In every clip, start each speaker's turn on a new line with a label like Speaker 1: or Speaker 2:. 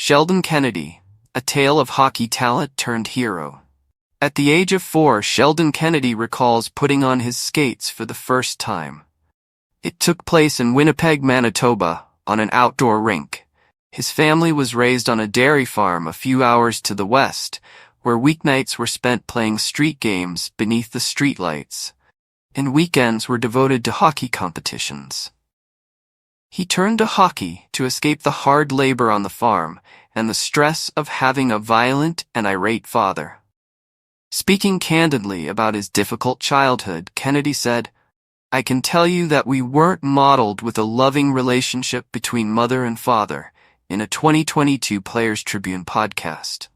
Speaker 1: Sheldon Kennedy, a tale of hockey talent turned hero. At the age of 4, Sheldon Kennedy recalls putting on his skates for the first time. It took place in Winnipeg, Manitoba, on an outdoor rink. His family was raised on a dairy farm a few hours to the west, where weeknights were spent playing street games beneath the streetlights, and weekends were devoted to hockey competitions. He turned to hockey to escape the hard labor on the farm and the stress of having a violent and irate father. Speaking candidly about his difficult childhood, Kennedy said, "I can tell you that we weren't modeled with a loving relationship between mother and father," in a 2022 Players Tribune podcast.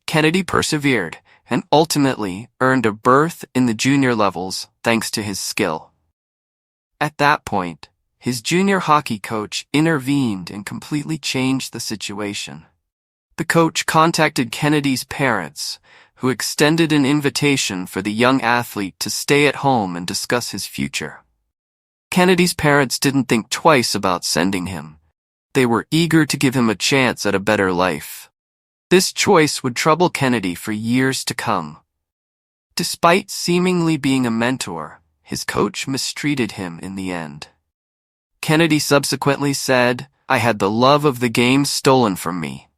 Speaker 1: Kennedy persevered and ultimately earned a berth in the junior levels thanks to his skill. At that point, his junior hockey coach intervened and completely changed the situation. The coach contacted Kennedy's parents, who extended an invitation for the young athlete to stay at home and discuss his future. Kennedy's parents didn't think twice about sending him. They were eager to give him a chance at a better life. This choice would trouble Kennedy for years to come. Despite seemingly being a mentor, his coach mistreated him in the end. Kennedy subsequently said, "I had the love of the game stolen from me."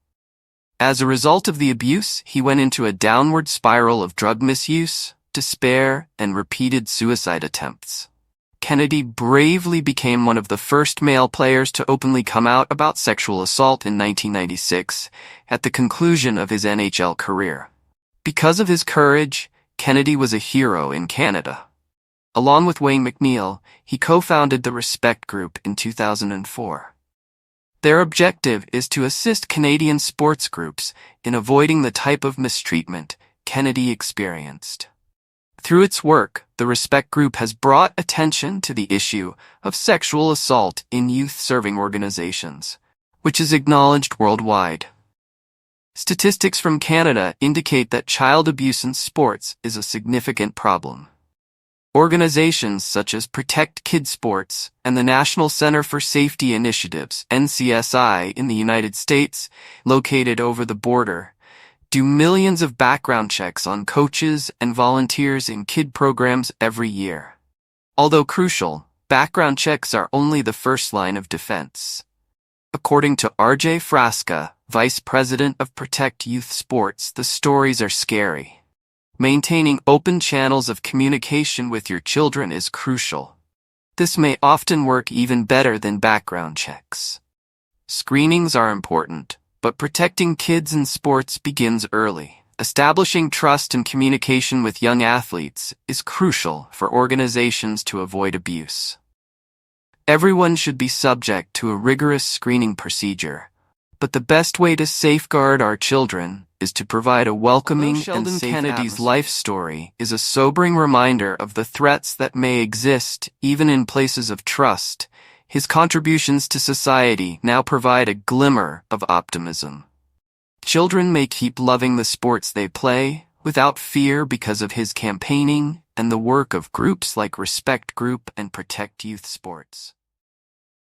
Speaker 1: As a result of the abuse, he went into a downward spiral of drug misuse, despair, and repeated suicide attempts. Kennedy bravely became one of the first male players to openly come out about sexual assault in 1996, at the conclusion of his NHL career. Because of his courage, Kennedy was a hero in Canada. Along with Wayne McNeil, he co-founded the Respect Group in 2004. Their objective is to assist Canadian sports groups in avoiding the type of mistreatment Kennedy experienced. Through its work, the Respect Group has brought attention to the issue of sexual assault in youth-serving organizations, which is acknowledged worldwide. Statistics from Canada indicate that child abuse in sports is a significant problem. Organizations such as Protect Kids Sports and the National Center for Safety Initiatives, NCSI, in the United States, located over the border, do millions of background checks on coaches and volunteers in kid programs every year. Although crucial, background checks are only the first line of defense. According to RJ Frasca, Vice President of Protect Youth Sports, the stories are scary. Maintaining open channels of communication with your children is crucial. This may often work even better than background checks. Screenings are important, but protecting kids in sports begins early. Establishing trust and communication with young athletes is crucial for organizations to avoid abuse. Everyone should be subject to a rigorous screening procedure, but the best way to safeguard our children is to provide a welcoming and safe Kennedy's life story is a sobering reminder of the threats that may exist even in places of trust. His contributions to society now provide a glimmer of optimism. Children may keep loving the sports they play without fear because of his campaigning and the work of groups like Respect Group and Protect Youth Sports.